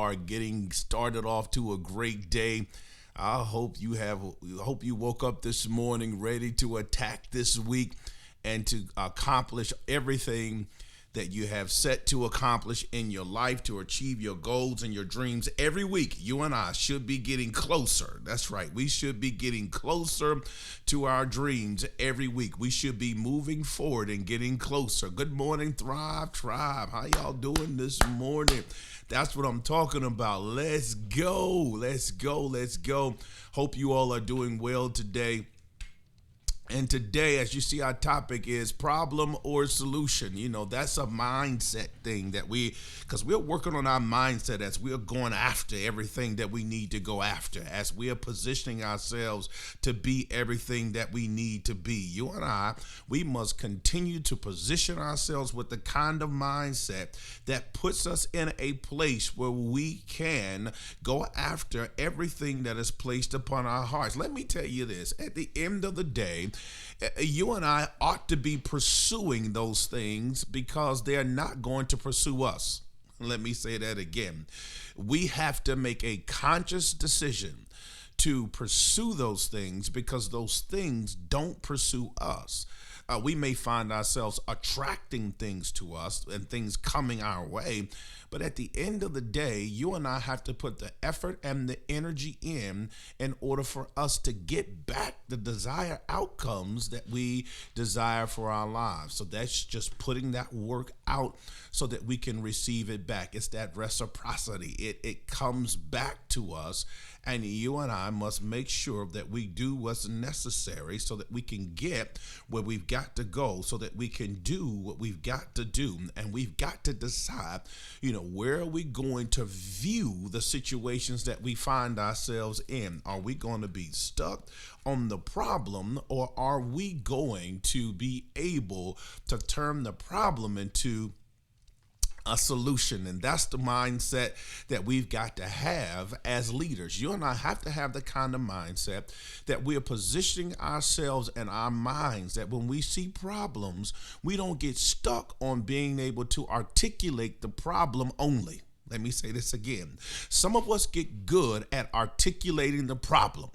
are getting started off to a great day. I hope you woke up this morning ready to attack this week and to accomplish everything that you have set to accomplish in your life to achieve your goals and your dreams. Every week, you and I should be getting closer. That's right. We should be getting closer to our dreams every week. We should be moving forward and getting closer. Good morning, Thrive Tribe. How y'all doing this morning? That's what I'm talking about. Let's go. Let's go. Let's go. Hope you all are doing well today. And today, as you see, our topic is problem or solution. You know, that's a mindset thing because we're working on our mindset as we're going after everything that we need to go after, as we are positioning ourselves to be everything that we need to be. You and I, we must continue to position ourselves with the kind of mindset that puts us in a place where we can go after everything that is placed upon our hearts. Let me tell you this, at the end of the day, you and I ought to be pursuing those things because they are not going to pursue us. Let me say that again. We have to make a conscious decision to pursue those things because those things don't pursue us. We may find ourselves attracting things to us and things coming our way, but at the end of the day, you and I have to put the effort and the energy in order for us to get back the desired outcomes that we desire for our lives. So that's just putting that work out so that we can receive it back. It's that reciprocity. It comes back to us. And you and I must make sure that we do what's necessary so that we can get where we've got to go, so that we can do what we've got to do. And we've got to decide, where are we going to view the situations that we find ourselves in? Are we going to be stuck on the problem, or are we going to be able to turn the problem into a solution? And that's the mindset that we've got to have as leaders. You and I have to have the kind of mindset that we are positioning ourselves and our minds that when we see problems, we don't get stuck on being able to articulate the problem only. Let me say this again. Some of us get good at articulating the problem.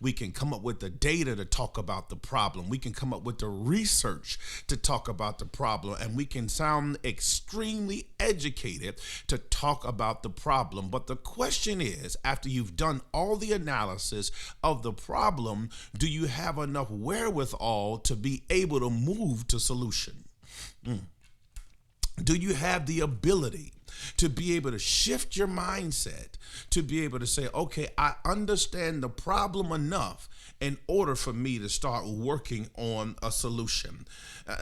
We can come up with the data to talk about the problem. We can come up with the research to talk about the problem. And we can sound extremely educated to talk about the problem. But the question is, after you've done all the analysis of the problem, do you have enough wherewithal to be able to move to solution? Do you have the ability to be able to shift your mindset, to be able to say, okay, I understand the problem enough in order for me to start working on a solution?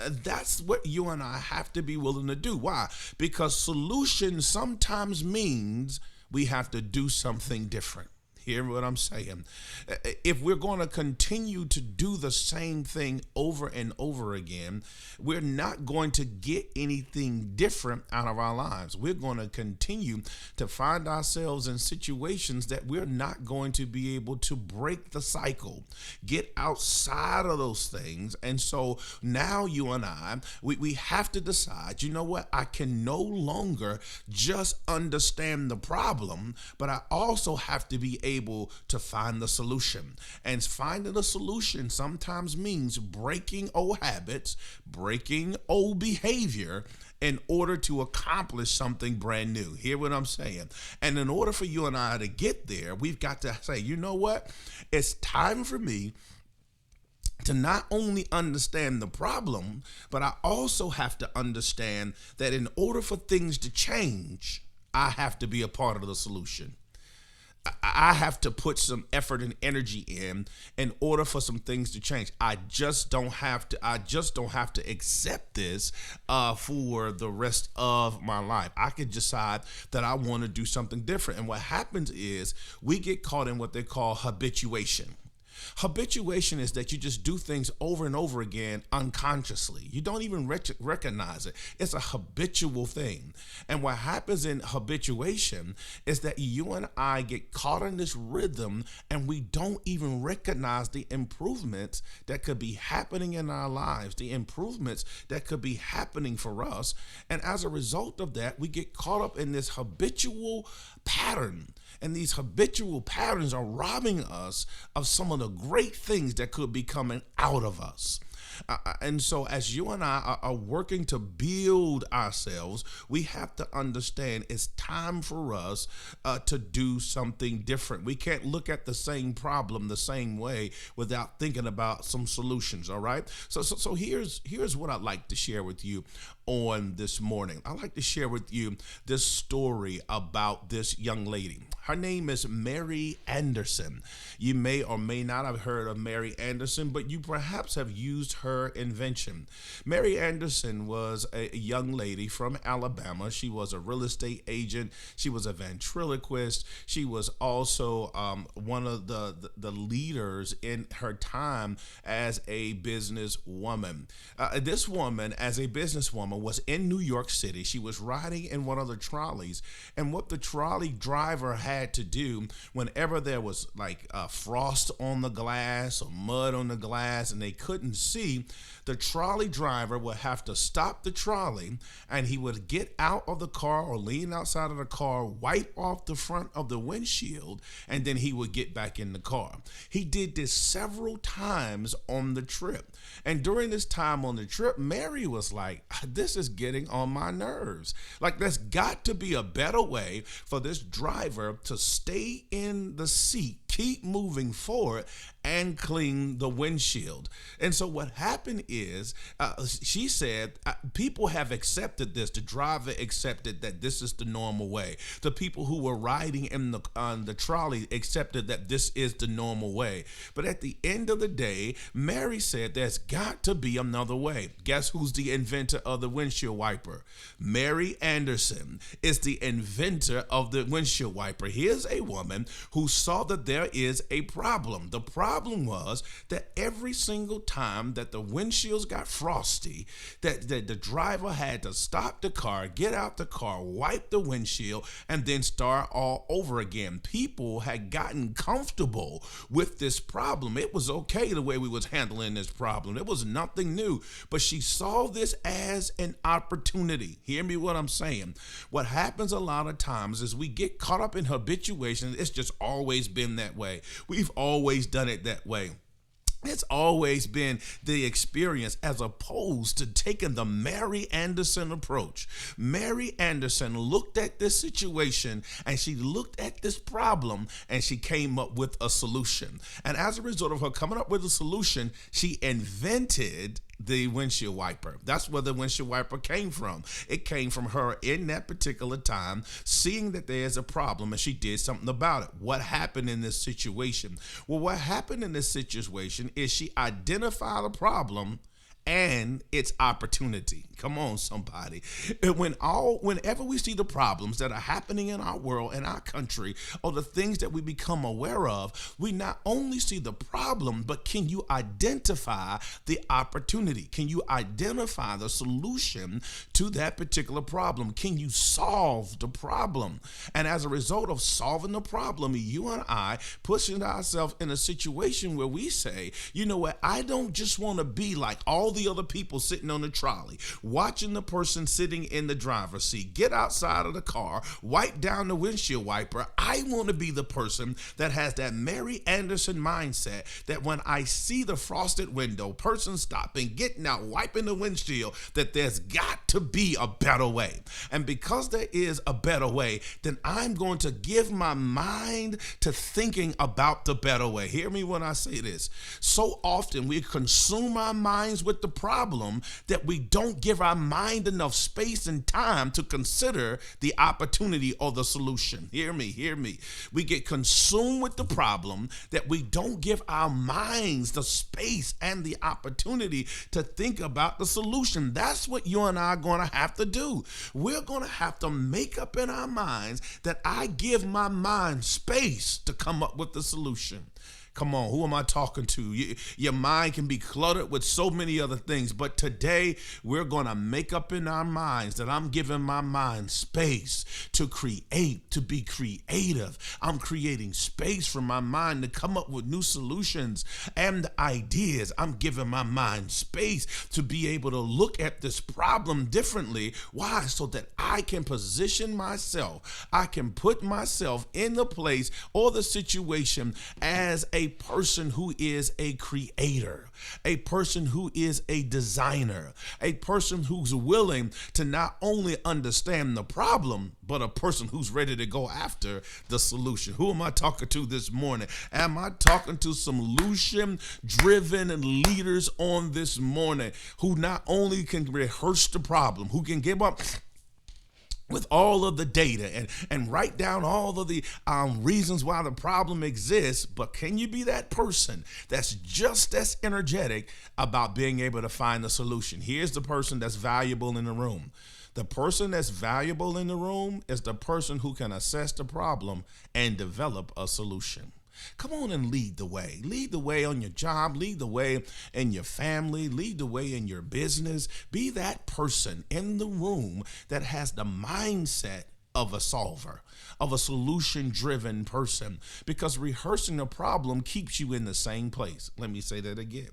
That's what you and I have to be willing to do. Why? Because solution sometimes means we have to do something different. Hear what I'm saying? If we're going to continue to do the same thing over and over again, we're not going to get anything different out of our lives. We're going to continue to find ourselves in situations that we're not going to be able to break the cycle, get outside of those things. And so now you and I, we have to decide, you know what? I can no longer just understand the problem, but I also have to be able to find the solution. And finding a solution sometimes means breaking old habits, breaking old behavior in order to accomplish something brand new. Hear what I'm saying? And in order for you and I to get there, we've got to say, you know what? It's time for me to not only understand the problem, but I also have to understand that in order for things to change, I have to be a part of the solution. I have to put some effort and energy in order for some things to change. I just don't have to accept this for the rest of my life. I could decide that I want to do something different. And what happens is we get caught in what they call habituation. Habituation is that you just do things over and over again unconsciously. You don't even recognize it. It's a habitual thing. And what happens in habituation is that you and I get caught in this rhythm and we don't even recognize the improvements that could be happening in our lives, the improvements that could be happening for us. And as a result of that, we get caught up in this habitual pattern. And these habitual patterns are robbing us of some of the great things that could be coming out of us. And so as you and I are working to build ourselves, we have to understand it's time for us to do something different. We can't look at the same problem the same way without thinking about some solutions. All right. So here's what I'd like to share with you on this morning. I'd like to share with you this story about this young lady. Her name is Mary Anderson. You may or may not have heard of Mary Anderson, but you perhaps have used her invention. Mary Anderson was a young lady from Alabama. She was a real estate agent. She was a ventriloquist. She was also one of the leaders in her time as a businesswoman. This woman, as a businesswoman, was in New York City. She was riding in one of the trolleys, and what the trolley driver had to do whenever there was like frost on the glass or mud on the glass and they couldn't see, the trolley driver would have to stop the trolley and he would get out of the car or lean outside of the car, wipe off the front of the windshield, and then he would get back in the car. He did this several times on the trip. And during this time on the trip, Mary was like, this is getting on my nerves. Like, there's got to be a better way for this driver to stay in the seat, keep moving forward, and clean the windshield. And so what happened is, she said, people have accepted this. The driver accepted that this is the normal way. The people who were riding in the trolley accepted that this is the normal way. But at the end of the day, Mary said there's got to be another way. Guess who's the inventor of the windshield wiper? Mary Anderson is the inventor of the windshield wiper. Here's a woman who saw that there is a problem. The problem problem was that every single time that the windshields got frosty, that the driver had to stop the car, get out the car, wipe the windshield, and then start all over again. People had gotten comfortable with this problem. It was okay the way we was handling this problem. It was nothing new. But she saw this as an opportunity. Hear me what I'm saying. What happens a lot of times is we get caught up in habituation. It's just always been that way. We've always done it that way. It's always been the experience, as opposed to taking the Mary Anderson approach. Mary Anderson looked at this situation and she looked at this problem and she came up with a solution. And as a result of her coming up with a solution, she invented the windshield wiper. That's where the windshield wiper came from. It came from her in that particular time, seeing that there's a problem, and she did something about it. What happened in this situation? Well, what happened in this situation is she identified a problem and its opportunity. Come on, somebody. Whenever we see the problems that are happening in our world, in our country, or the things that we become aware of, we not only see the problem, but can you identify the opportunity? Can you identify the solution to that particular problem? Can you solve the problem? And as a result of solving the problem, you and I pushing ourselves in a situation where we say, you know what, I don't just want to be like all the other people sitting on the trolley, watching the person sitting in the driver's seat get outside of the car, wipe down the windshield wiper. I want to be the person that has that Mary Anderson mindset, that when I see the frosted window, person stopping, getting out, wiping the windshield, that there's got to be a better way. And because there is a better way, then I'm going to give my mind to thinking about the better way. Hear me when I say this. So often we consume our minds with the problem that we don't give our mind enough space and time to consider the opportunity or the solution. Hear me, hear me. We get consumed with the problem that we don't give our minds the space and the opportunity to think about the solution. That's what you and I are going to have to do. We're going to have to make up in our minds that I give my mind space to come up with the solution. Come on, who am I talking to? Your mind can be cluttered with so many other things, but today we're going to make up in our minds that I'm giving my mind space to create, to be creative. I'm creating space for my mind to come up with new solutions and ideas. I'm giving my mind space to be able to look at this problem differently. Why? So that I can position myself. I can put myself in the place or the situation as a person who is a creator, a person who is a designer, a person who's willing to not only understand the problem, but a person who's ready to go after the solution. Who am I talking to this morning? Am I talking to some solution-driven leaders on this morning who not only can rehearse the problem, who can give up with all of the data and write down all of the reasons why the problem exists, but can you be that person that's just as energetic about being able to find the solution? Here's the person that's valuable in the room. The person that's valuable in the room is the person who can assess the problem and develop a solution. Come on and lead the way. Lead the way on your job. Lead the way in your family. Lead the way in your business. Be that person in the room that has the mindset of a solver, of a solution-driven person, because rehearsing the problem keeps you in the same place. Let me say that again.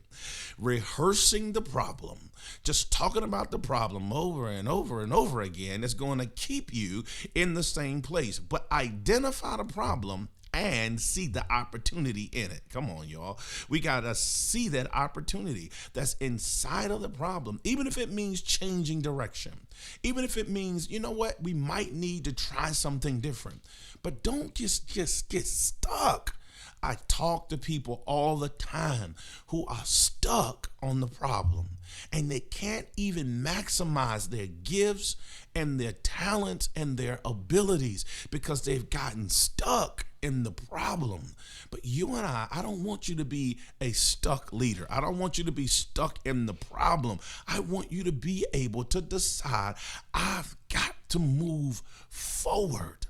Rehearsing the problem, just talking about the problem over and over and over again, is going to keep you in the same place. But identify the problem and see the opportunity in it. Come on, y'all. We got to see that opportunity that's inside of the problem, even if it means changing direction, even if it means, you know what, we might need to try something different. But don't just get stuck. I talk to people all the time who are stuck on the problem, and they can't even maximize their gifts and their talents and their abilities because they've gotten stuck in the problem. But you and I don't want you to be a stuck leader. I don't want you to be stuck in the problem. I want you to be able to decide, I've got to move forward.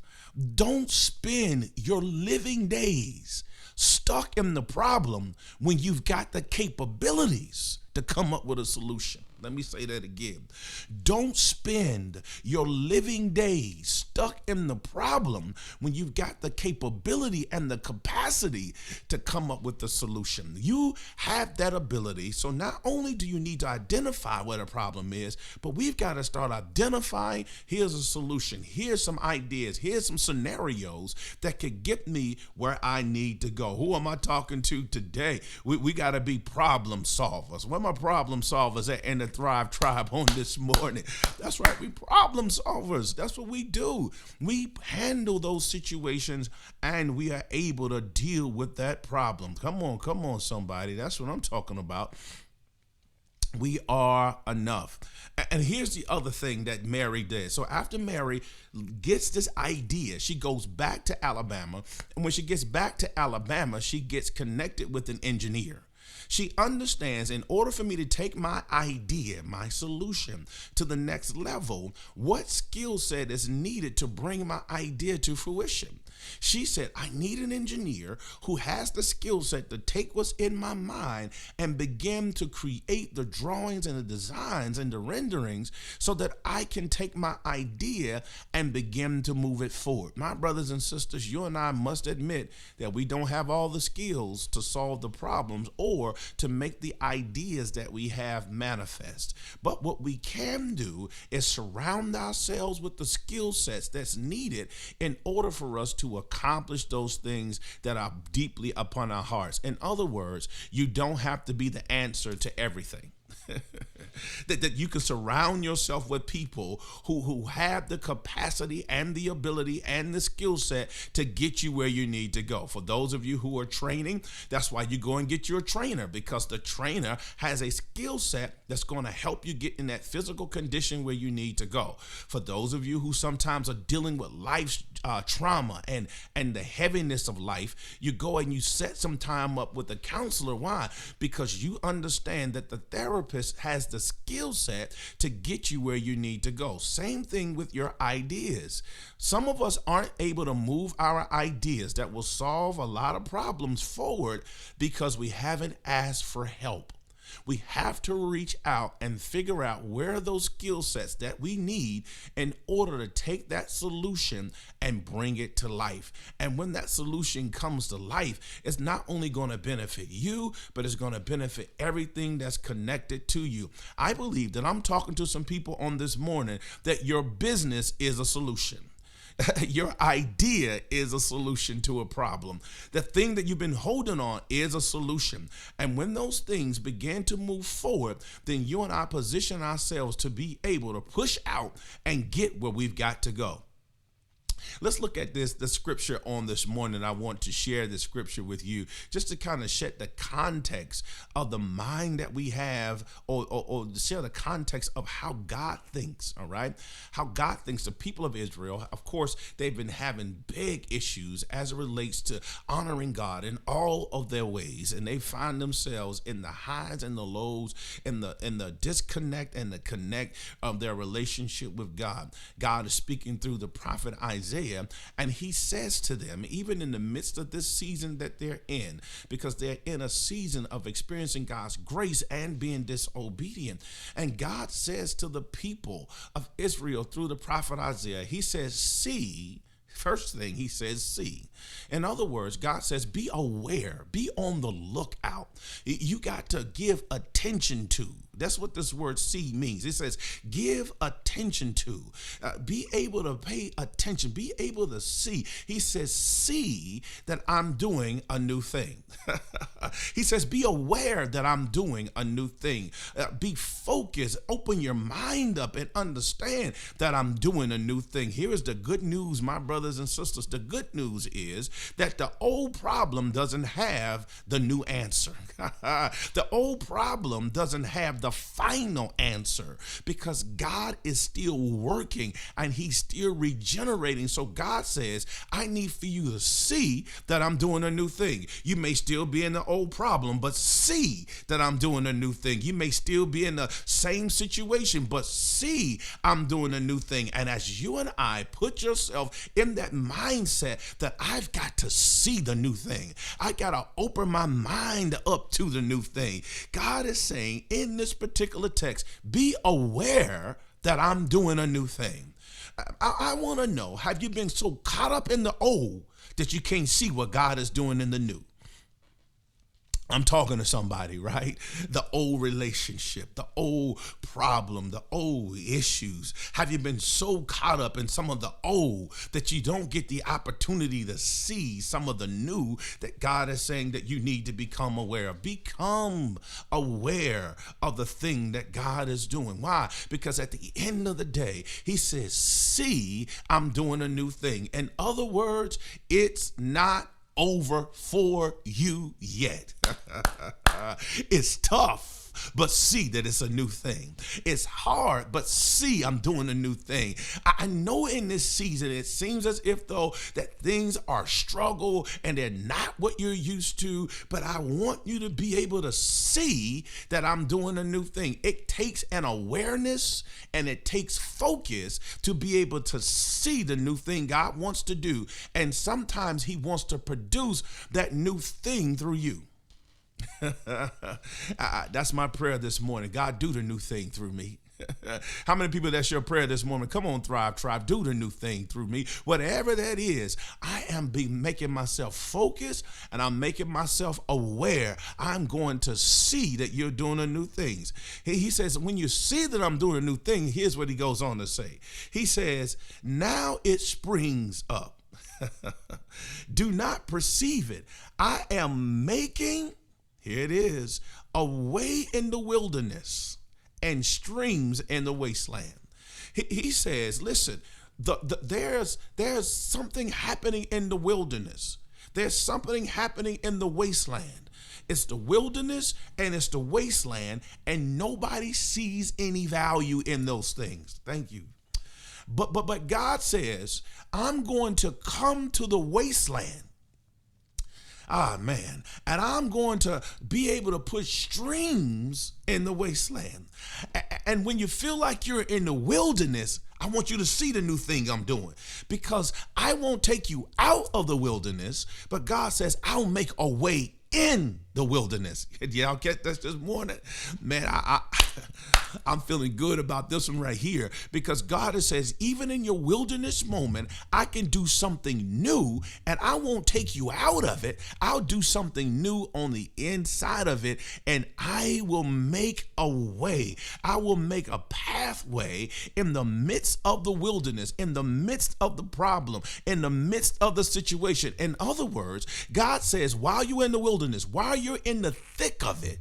Don't spend your living days stuck in the problem when you've got the capabilities to come up with a solution. Let me say that again. Don't spend your living days stuck in the problem when you've got the capability and the capacity to come up with the solution. You have that ability. So not only do you need to identify what a problem is, but we've got to start identifying, here's a solution. Here's some ideas. Here's some scenarios that could get me where I need to go. Who am I talking to today? We got to be problem solvers. Where my problem solvers at in the Thrive Tribe on this morning? That's right. We problem solvers. That's what we do. We handle those situations and we are able to deal with that problem. Come on, somebody. That's what I'm talking about. We are enough. And here's the other thing that Mary did. So after Mary gets this idea, she goes back to Alabama. And when she gets back to Alabama, she gets connected with an engineer. She understands, in order for me to take my idea, my solution to the next level, what skill set is needed to bring my idea to fruition. She said, I need an engineer who has the skill set to take what's in my mind and begin to create the drawings and the designs and the renderings so that I can take my idea and begin to move it forward. My brothers and sisters, you and I must admit that we don't have all the skills to solve the problems or to make the ideas that we have manifest. But what we can do is surround ourselves with the skill sets that's needed in order for us to accomplish those things that are deeply upon our hearts. In other words, you don't have to be the answer to everything. that you can surround yourself with people who have the capacity and the ability and the skill set to get you where you need to go. For those of you who are training, that's why you go and get your trainer, because the trainer has a skill set that's going to help you get in that physical condition where you need to go. For those of you who sometimes are dealing with life's trauma and the heaviness of life, you go and you set some time up with a counselor. Why? Because you understand that the therapist has the skill set to get you where you need to go. Same thing with your ideas. Some of us aren't able to move our ideas that will solve a lot of problems forward because we haven't asked for help. We have to reach out and figure out where are those skill sets that we need in order to take that solution and bring it to life. And when that solution comes to life, it's not only going to benefit you, but it's going to benefit everything that's connected to you. I believe that I'm talking to some people on this morning that your business is a solution. Your idea is a solution to a problem. The thing that you've been holding on is a solution. And when those things begin to move forward, then you and I position ourselves to be able to push out and get where we've got to go. Let's look at the scripture on this morning. I want to share this scripture with you just to kind of shed the context of the mind that we have, or share the context of how God thinks, all right? How God thinks. The people of Israel, of course, they've been having big issues as it relates to honoring God in all of their ways, and they find themselves in the highs and the lows, in the disconnect and the connect of their relationship with God. God is speaking through the prophet Isaiah, and he says to them, even in the midst of this season that they're in, because they're in a season of experiencing God's grace and being disobedient. And God says to the people of Israel through the prophet Isaiah, he says, see. First thing he says, see. In other words, God says, be aware, be on the lookout. You got to give attention to. That's what this word see means. It says, give attention to, be able to pay attention, be able to see. He says, see that I'm doing a new thing. He says, be aware that I'm doing a new thing. Be focused, open your mind up and understand that I'm doing a new thing. Here is the good news, my brothers and sisters. The good news is that the old problem doesn't have the new answer. The old problem doesn't have the final answer, because God is still working and he's still regenerating. So God says, I need for you to see that I'm doing a new thing. You may still be in the old problem, but see that I'm doing a new thing. You may still be in the same situation, but see I'm doing a new thing. And as you and I put yourself in that mindset that I've got to see the new thing, I got to open my mind up to the new thing. God is saying in this particular text, be aware that I'm doing a new thing. I want to know, have you been so caught up in the old that you can't see what God is doing in the new? I'm talking to somebody, right? The old relationship, the old problem, the old issues. Have you been so caught up in some of the old that you don't get the opportunity to see some of the new that God is saying that you need to become aware of? Become aware of the thing that God is doing. Why? Because at the end of the day, he says, see, I'm doing a new thing. In other words, it's not over for you yet. It's tough, but see that it's a new thing. It's hard, but see I'm doing a new thing. I know in this season it seems as if though that things are struggle and they're not what you're used to, but I want you to be able to see that I'm doing a new thing. It takes an awareness and it takes focus to be able to see the new thing God wants to do. And sometimes he wants to produce that new thing through you. That's my prayer this morning. God, do the new thing through me. How many people that's your prayer this morning? Come on, Thrive Tribe, do the new thing through me. Whatever that is, I am making myself focus and I'm making myself aware. I'm going to see that you're doing a new things. He says, when you see that I'm doing a new thing, here's what he goes on to say. He says, now it springs up. Do not perceive it. I am making, here it is, a way in the wilderness and streams in the wasteland. He says, listen, there's something happening in the wilderness. There's something happening in the wasteland. It's the wilderness and it's the wasteland, and nobody sees any value in those things. Thank you. But God says, I'm going to come to the wasteland. Man, and I'm going to be able to put streams in the wasteland. And when you feel like you're in the wilderness, I want you to see the new thing I'm doing, because I won't take you out of the wilderness, but God says I'll make a way in the wilderness. Y'all get this morning? Man, I'm feeling good about this one right here, because God says, even in your wilderness moment, I can do something new, and I won't take you out of it. I'll do something new on the inside of it, and I will make a way. I will make a pathway in the midst of the wilderness, in the midst of the problem, in the midst of the situation. In other words, God says, while you're in the wilderness, while you're in the thick of it,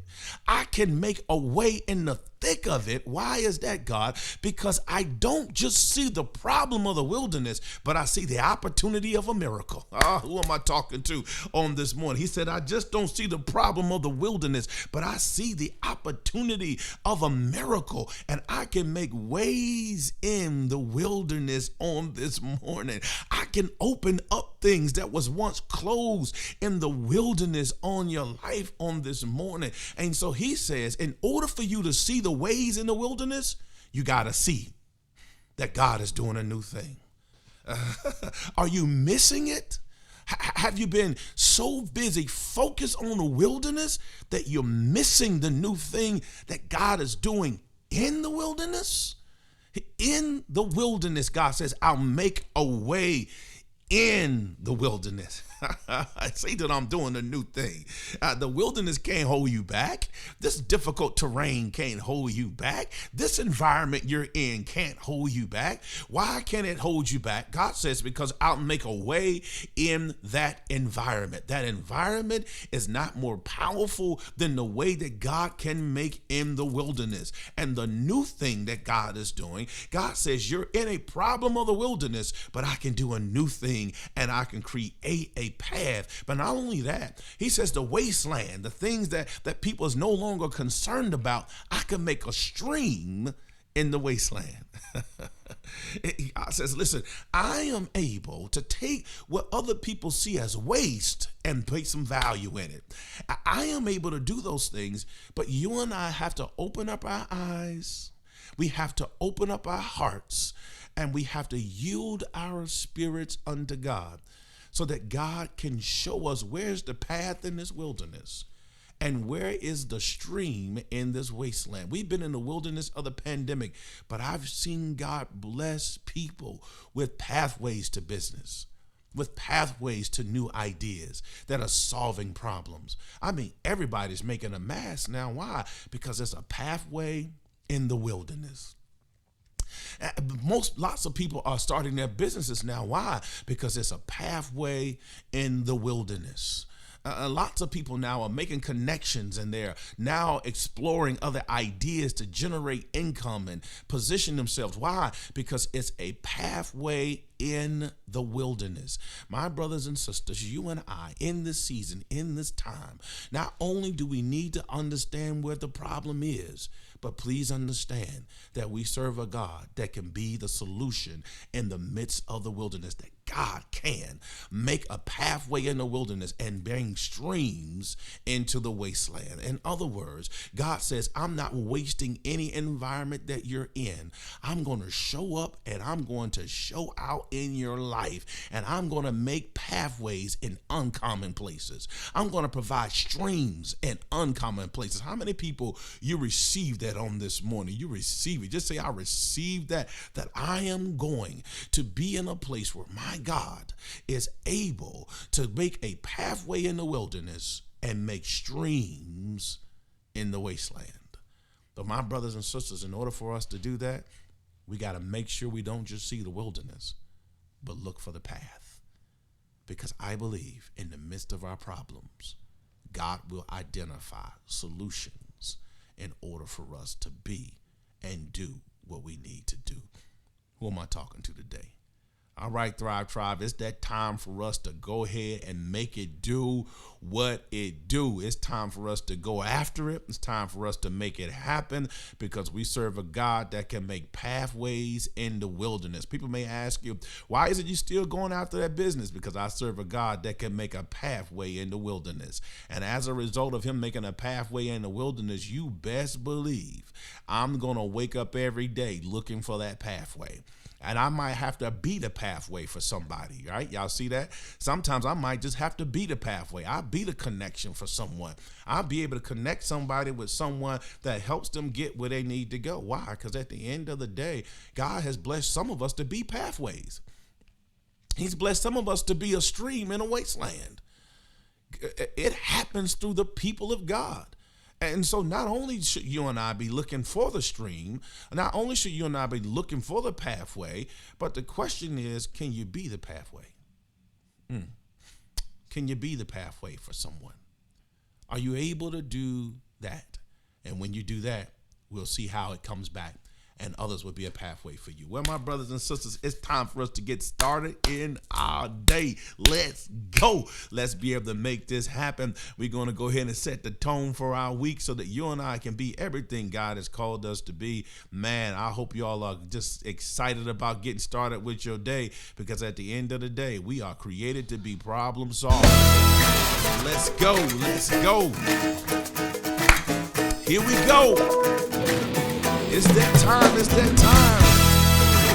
I can make a way in the thick of it. Why is that, God? Because I don't just see the problem of the wilderness, but I see the opportunity of a miracle. Who am I talking to on this morning? He said, I just don't see the problem of the wilderness, but I see the opportunity of a miracle, and I can make ways in the wilderness on this morning. I can open up things that was once closed in the wilderness on your life on this morning. And so he says, in order for you to see the ways in the wilderness, you got to see that God is doing a new thing. Are you missing it? Have you been so busy focused on the wilderness that you're missing the new thing that God is doing in the wilderness? In the wilderness, God says, I'll make a way in the wilderness. I say that I'm doing a new thing. The wilderness can't hold you back. This difficult terrain can't hold you back. This environment you're in can't hold you back. Why can't it hold you back? God says, because I'll make a way in that environment. That environment is not more powerful than the way that God can make in the wilderness. And the new thing that God is doing, God says, you're in a problem of the wilderness, but I can do a new thing, and I can create a path. But not only that, he says the wasteland, the things that people is no longer concerned about, I can make a stream in the wasteland. God says, listen, I am able to take what other people see as waste and place some value in it. I am able to do those things, but you and I have to open up our eyes. We have to open up our hearts, and we have to yield our spirits unto God so that God can show us where's the path in this wilderness. And where is the stream in this wasteland? We've been in the wilderness of the pandemic, but I've seen God bless people with pathways to business, with pathways to new ideas that are solving problems. I mean, everybody's making a mess now. Why? Because there's a pathway in the wilderness. Lots of people are starting their businesses now. Why? Because there's a pathway in the wilderness. Lots of people now are making connections, and they're now exploring other ideas to generate income and position themselves. Why? Because it's a pathway in the wilderness. My brothers and sisters, you and I, in this season, in this time, not only do we need to understand where the problem is, but please understand that we serve a God that can be the solution in the midst of the wilderness, that God can make a pathway in the wilderness and bring streams into the wasteland. In other words, God says, I'm not wasting any environment that you're in. I'm going to show up and I'm going to show out in your life, and I'm going to make pathways in uncommon places. I'm going to provide streams in uncommon places. How many people you receive that on this morning? You receive it. Just say, I receive that I am going to be in a place where my God is able to make a pathway in the wilderness and make streams in the wasteland. But my brothers and sisters, in order for us to do that, we got to make sure we don't just see the wilderness, but look for the path. Because I believe in the midst of our problems, God will identify solutions in order for us to be and do what we need to do. Who am I talking to today? All right, Thrive Tribe, it's that time for us to go ahead and make it do what it do. It's time for us to go after it. It's time for us to make it happen, because we serve a God that can make pathways in the wilderness. People may ask you, why is it you still going after that business? Because I serve a God that can make a pathway in the wilderness. And as a result of him making a pathway in the wilderness, you best believe I'm going to wake up every day looking for that pathway. And I might have to be the pathway for somebody, right? Y'all see that? Sometimes I might just have to be the pathway. I'll be the connection for someone. I'll be able to connect somebody with someone that helps them get where they need to go. Why? Because at the end of the day, God has blessed some of us to be pathways. He's blessed some of us to be a stream in a wasteland. It happens through the people of God. And so not only should you and I be looking for the stream, not only should you and I be looking for the pathway, but the question is, can you be the pathway? Can you be the pathway for someone? Are you able to do that? And when you do that, we'll see how it comes back, and others will be a pathway for you. Well, my brothers and sisters, it's time for us to get started in our day. Let's go. Let's be able to make this happen. We're going to go ahead and set the tone for our week so that you and I can be everything God has called us to be. Man, I hope you all are just excited about getting started with your day, because at the end of the day, we are created to be problem solvers. Let's go. Let's go. Here we go. It's that time, it's that time.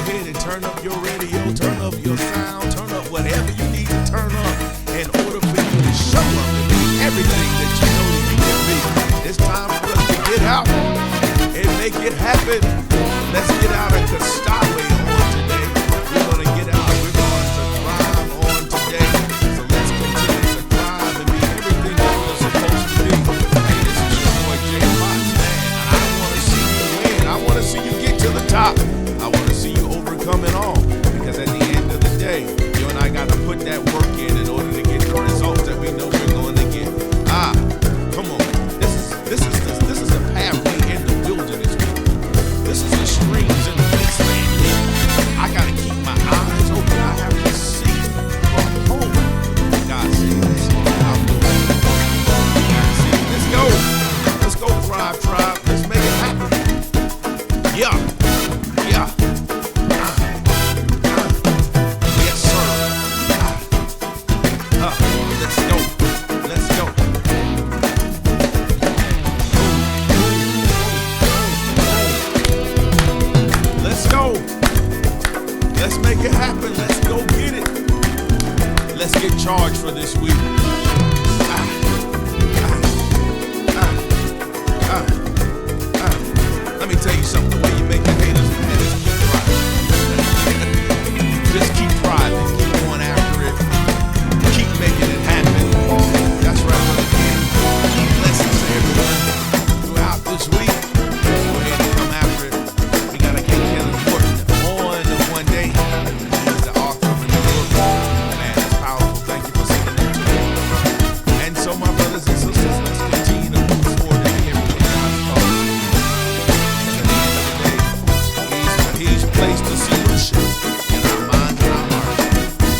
Go ahead and turn up your radio, turn up your sound, turn up whatever you need to turn up in order for you to show up and be everything that you know that you can be. It's time for us to get out and make it happen. Let's get out of Costawe on today. We're going to get out. We're going to thrive on today. So let's continue to thrive and be everything that we're supposed to be. Hey, this is your boy Jay Fox, man. I want to see you win. I want to see you get to the top. I want to see you overcome it all. Because at the end of the day, you and I got to put that work in order to get the results that we know we're going to get. Come on. This is a pathway in the wilderness. This is the streams in the this week. Ah, ah, ah, ah, ah. Let me tell you something. The way you make your haters mad is keep thriving. Just keep thriving. Keep going after it. Keep making it happen. That's right, brother Ken. Blessings to everyone throughout this week. Go ahead and come after it. We got to get Kelly Morton on one day. He's the author of a new book. Man, that's powerful. Thank you for singing that to me. And so, my brothers and sisters, let's continue to move forward in everything God's called. At the end of the day, He's placed a solution in our minds and our hearts.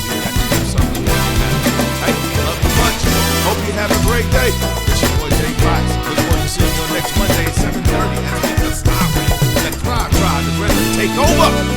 We got to do something to make it happen. Hey, love you much. Hope you have a great day. It's your boy Jay Price. Look forward to seeing you on next Monday at 7:30 as we just let Thrive is ready to take over.